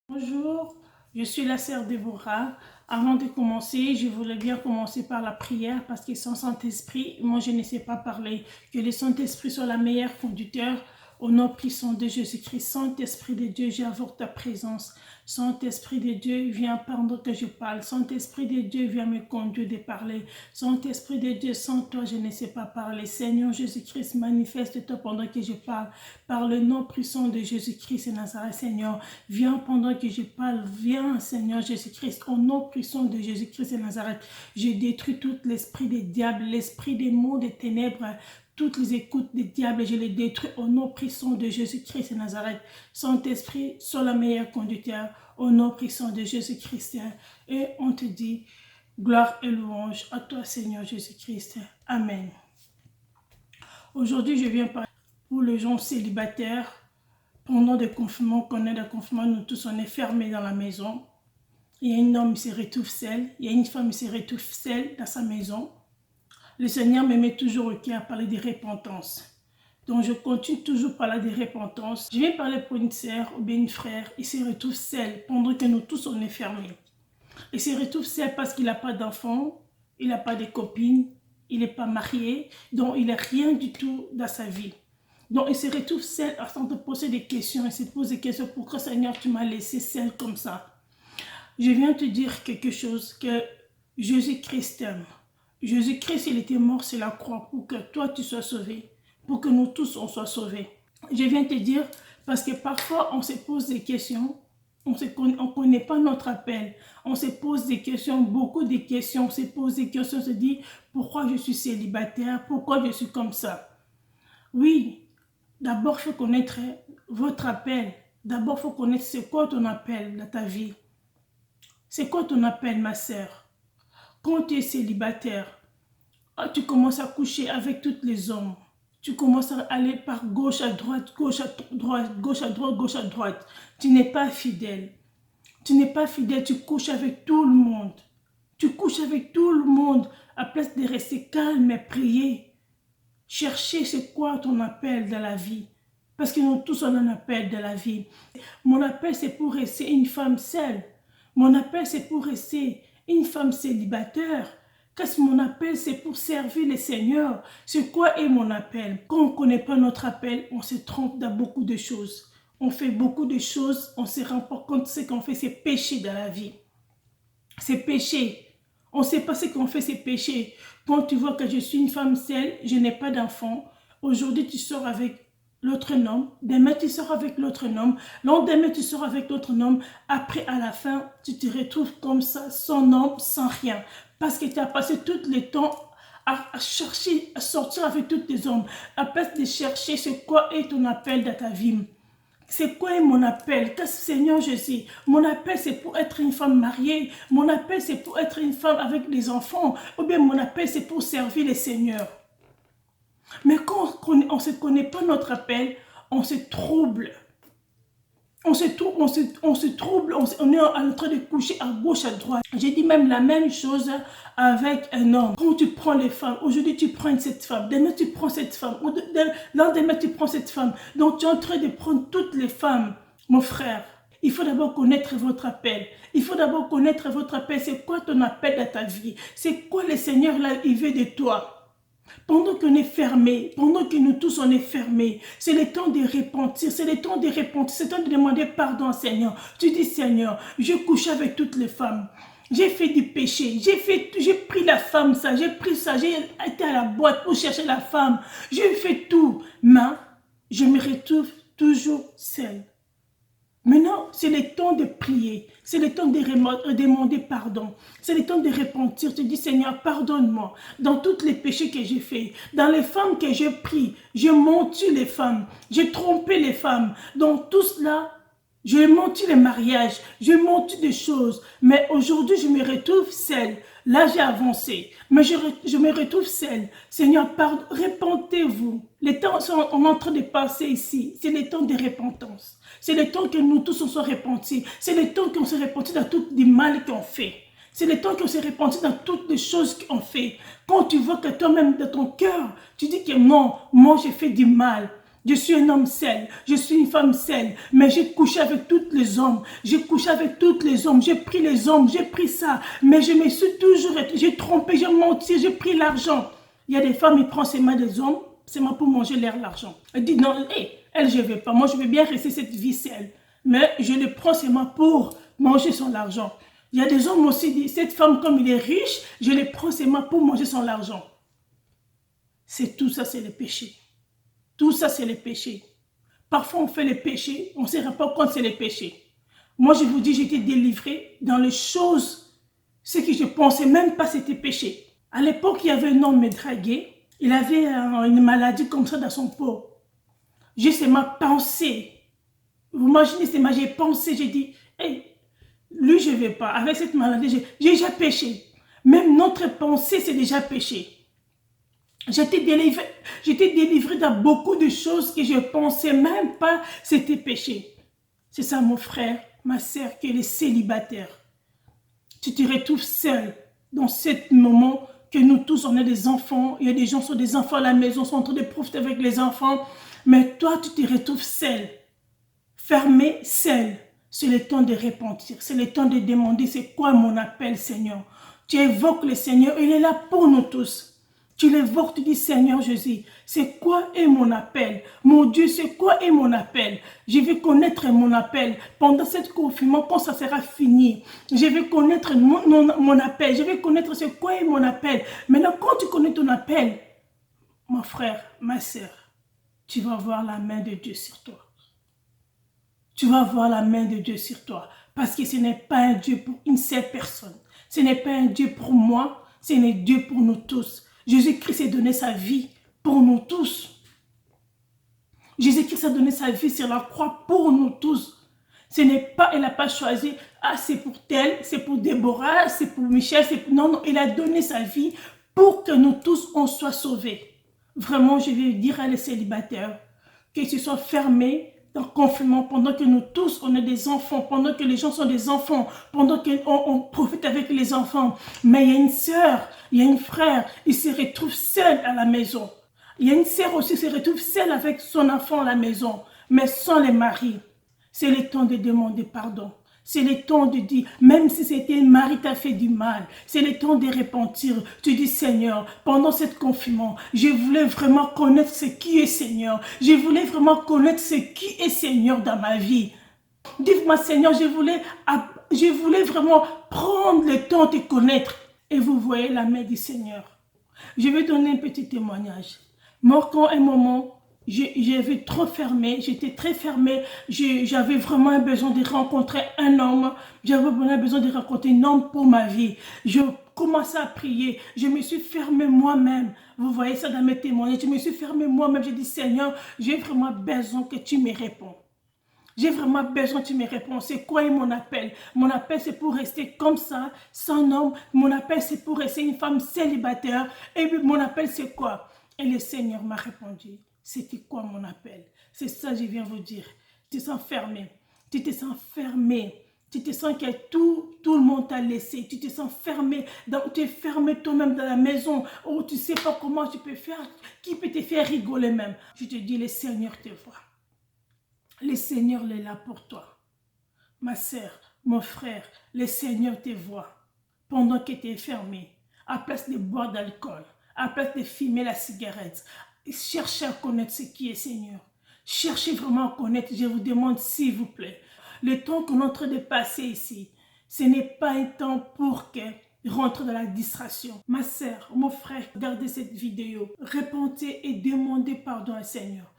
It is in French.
Bonjour, je suis la sœur Déborah. Avant de commencer, je voulais bien commencer par la prière parce que sans Saint-Esprit, moi je ne sais pas parler. Que le Saint-Esprit soit la meilleure conducteur. Au nom puissant de Jésus-Christ, Saint-Esprit de Dieu, j'invoque ta présence. Saint-Esprit de Dieu, viens pendant que je parle. Saint-Esprit de Dieu, viens me conduire de parler. Saint-Esprit de Dieu, sans toi, je ne sais pas parler. Seigneur Jésus-Christ, manifeste-toi pendant que je parle. Par le nom puissant de Jésus-Christ et Nazareth, Seigneur, viens pendant que je parle. Viens, Seigneur Jésus-Christ, au nom puissant de Jésus-Christ et Nazareth. Je détruis tout l'esprit des diables, l'esprit des maux, des ténèbres, toutes les écoutes des diables, je les détruis au nom puissant de Jésus-Christ et Nazareth. Saint-Esprit, sois la meilleure conducteur au nom puissant de Jésus-Christ. Et on te dit, gloire et louange à toi, Seigneur Jésus-Christ. Amen. Aujourd'hui, je viens parler pour les gens célibataires. Pendant des confinements, qu'on est des confinements, nous tous, on est fermés dans la maison. Il y a un homme qui se retrouve seul. Il y a une femme qui se retrouve seule dans sa maison. Le Seigneur me met toujours au cœur à parler de repentance. Donc, je continue toujours à parler de repentance. Je viens parler pour une sœur ou bien une frère. Il se retrouve seul pendant que nous tous, on est fermés. Il se retrouve seul parce qu'il n'a pas d'enfant, il n'a pas de copine, il n'est pas marié, donc il n'a rien du tout dans sa vie. Donc, il se retrouve seul à se poser des questions. Il se pose des questions. Pourquoi, Seigneur, tu m'as laissé seul comme ça? Je viens te dire quelque chose, que Jésus-Christ t'aime. Jésus-Christ, il était mort sur la croix pour que toi, tu sois sauvé. Pour que nous tous, on soit sauvés. Je viens te dire, parce que parfois, on se pose des questions. On ne connaît pas notre appel. On se pose des questions, beaucoup de questions. On se pose des questions, on se dit, pourquoi je suis célibataire? Pourquoi je suis comme ça? Oui, d'abord, il faut connaître votre appel. D'abord, il faut connaître c'est quoi ton appel dans ta vie. C'est quoi ton appel, ma sœur? Quand tu es célibataire, tu commences à coucher avec tous les hommes. Tu commences à aller par gauche à droite, gauche à droite, gauche à droite, gauche à droite. Tu n'es pas fidèle. Tu n'es pas fidèle, tu couches avec tout le monde. Tu couches avec tout le monde à place de rester calme et prier. Chercher c'est quoi ton appel dans la vie. Parce que nous tous on a un appel dans la vie. Mon appel c'est pour rester une femme seule. Mon appel c'est pour rester une femme célibataire. Qu'est-ce que mon appel? C'est pour servir le Seigneur. C'est quoi est mon appel? Quand on ne connaît pas notre appel, on se trompe dans beaucoup de choses. On fait beaucoup de choses, on se rend pas compte de ce qu'on fait, c'est péché dans la vie. C'est péché. On ne sait pas ce qu'on fait, c'est péché. Quand tu vois que je suis une femme seule, je n'ai pas d'enfant, aujourd'hui tu sors avec l'autre homme, demain tu sors avec l'autre homme, lendemain tu sors avec l'autre homme, après à la fin tu te retrouves comme ça, sans homme, sans rien. Parce que tu as passé tout le temps à chercher, à sortir avec tous les hommes, à place de chercher c'est quoi est ton appel dans ta vie. C'est quoi mon appel? Seigneur Jésus, mon appel c'est pour être une femme mariée, mon appel c'est pour être une femme avec des enfants, ou bien mon appel c'est pour servir le Seigneur. Mais quand on ne se connaît pas notre appel, on se trouble. On se trouble, on est en train de coucher à gauche, à droite. J'ai dit même la même chose avec un homme. Quand tu prends les femmes, aujourd'hui tu prends cette femme, demain tu prends cette femme, lendemain tu prends cette femme. Donc tu es en train de prendre toutes les femmes, mon frère. Il faut d'abord connaître votre appel. Il faut d'abord connaître votre appel. C'est quoi ton appel dans ta vie? C'est quoi le Seigneur là, il veut de toi? Pendant qu'on est fermé, pendant que nous tous on est fermés, c'est le temps de repentir, c'est le temps de repentir, c'est le temps de demander pardon, Seigneur. Tu dis, Seigneur, je couche avec toutes les femmes. J'ai fait du péché, j'ai pris la femme, ça, j'ai pris ça, j'ai été à la boîte pour chercher la femme. J'ai fait tout, mais je me retrouve toujours seule. Maintenant, c'est le temps de prier, c'est le temps de demander pardon, c'est le temps de repentir. Tu dis, Seigneur, pardonne-moi dans tous les péchés que j'ai faits, dans les femmes que j'ai pris, j'ai menti les femmes, j'ai trompé les femmes. Dans tout cela, j'ai menti les mariages, j'ai menti des choses, mais aujourd'hui, je me retrouve seule. Là, j'ai avancé, mais je me retrouve seule. Seigneur, repentez-vous. Les temps sont en train de passer ici. C'est le temps de repentance. C'est le temps que nous tous on soit repentis. C'est le temps qu'on se repentit dans tout le mal qu'on fait. C'est le temps qu'on se repentit dans toutes les choses qu'on fait. Quand tu vois que toi-même, dans ton cœur, tu dis que non, moi j'ai fait du mal. Je suis un homme seul, je suis une femme seule, mais j'ai couché avec tous les hommes, j'ai couché avec tous les hommes, j'ai pris les hommes, j'ai pris ça, mais je me suis toujours, j'ai trompé, j'ai menti, j'ai pris l'argent. Il y a des femmes, ils prennent ses mains des hommes, c'est moi pour manger l'argent. Elle dit non, elle je ne veux pas, moi je veux bien rester cette vie seule, mais je le prends seulement pour manger son argent. Il y a des hommes aussi, disent, cette femme comme il est riche, je le prends seulement pour manger son argent. C'est tout ça, c'est le péché. Tout ça, c'est le péché. Parfois, on fait les péchés, on ne se rend pas compte que c'est les péchés. Moi, je vous dis, j'ai été délivrée dans les choses, ce que je ne pensais même pas c'était péché. À l'époque, il y avait un homme me draguait, il avait une maladie comme ça dans son peau. C'est ma pensée. Vous imaginez, c'est j'ai pensé, j'ai dit, hey, lui, je ne vais pas. Avec cette maladie, j'ai déjà péché. Même notre pensée, c'est déjà péché. J'étais délivrée dans beaucoup de choses que je ne pensais même pas c'était péché. C'est ça mon frère, ma soeur qui est célibataire. Tu te retrouves seul dans ce moment que nous tous on est des enfants. Il y a des gens qui sont des enfants à la maison, sont en train de profiter avec les enfants. Mais toi tu te retrouves seul, fermé, seul. C'est le temps de repentir, c'est le temps de demander c'est quoi mon appel Seigneur. Tu évoques le Seigneur, il est là pour nous tous. Tu l'évoques, tu dis, Seigneur Jésus, c'est quoi est mon appel? Mon Dieu, c'est quoi est mon appel? Je vais connaître mon appel pendant cette confinement, quand ça sera fini. Je vais connaître mon appel, je vais connaître c'est quoi est mon appel. Maintenant, quand tu connais ton appel, mon frère, ma soeur, tu vas voir la main de Dieu sur toi. Tu vas voir la main de Dieu sur toi. Parce que ce n'est pas un Dieu pour une seule personne. Ce n'est pas un Dieu pour moi, c'est un Dieu pour nous tous. Jésus-Christ a donné sa vie pour nous tous. Jésus-Christ a donné sa vie sur la croix pour nous tous. Ce n'est pas, elle n'a pas choisi, ah c'est pour tel, c'est pour Déborah, c'est pour Michel, non, non, il a donné sa vie pour que nous tous, on soit sauvés. Vraiment, je vais dire à les célibataires qu'ils se soient fermés dans le confinement, pendant que nous tous, on est des enfants, pendant que les gens sont des enfants, pendant qu'on profite avec les enfants. Mais il y a une sœur, il y a un frère, il se retrouve seul à la maison. Il y a une sœur aussi qui se retrouve seule avec son enfant à la maison, mais sans les maris. C'est le temps de demander pardon. C'est le temps de dire, même si c'était un mari qui t'a fait du mal, c'est le temps de repentir. Tu dis, Seigneur, pendant ce confinement, je voulais vraiment connaître ce qui est Seigneur. Je voulais vraiment connaître ce qui est Seigneur dans ma vie. Dis-moi, Seigneur, je voulais vraiment prendre le temps de te connaître. Et vous voyez la main du Seigneur. Je vais donner un petit témoignage. Moi, quand un moment, j'avais trop fermé, j'étais très fermée, j'avais vraiment un besoin de rencontrer un homme, j'avais vraiment besoin de rencontrer un homme pour ma vie. Je commençais à prier, je me suis fermée moi-même, vous voyez ça dans mes témoignages, je me suis fermée moi-même, j'ai dit Seigneur, j'ai vraiment besoin que tu me réponds. J'ai vraiment besoin que tu me réponds. C'est quoi est mon appel? Mon appel, c'est pour rester comme ça, sans homme. Mon appel, c'est pour rester une femme célibataire. Et puis, mon appel, c'est quoi? Et le Seigneur m'a répondu. C'était quoi mon appel? C'est ça que je viens vous dire. Tu te sens fermé. Tu te sens fermé. Tu te sens que tout le monde t'a laissé. Tu te sens fermé. Tu es fermé toi-même dans la maison. Oh, tu ne sais pas comment tu peux faire. Qui peut te faire rigoler même? Je te dis, le Seigneur te voit. Le Seigneur est là pour toi. Ma soeur, mon frère, le Seigneur te voit. Pendant que tu es fermé. À place de boire d'alcool. À place de fumer la cigarette. Cherchez à connaître ce qui est Seigneur. Cherchez vraiment à connaître. Je vous demande s'il vous plaît. Le temps qu'on est en train de passer ici, ce n'est pas un temps pour que rentre dans la distraction. Ma soeur, mon frère, regardez cette vidéo. Repentez et demandez pardon au Seigneur.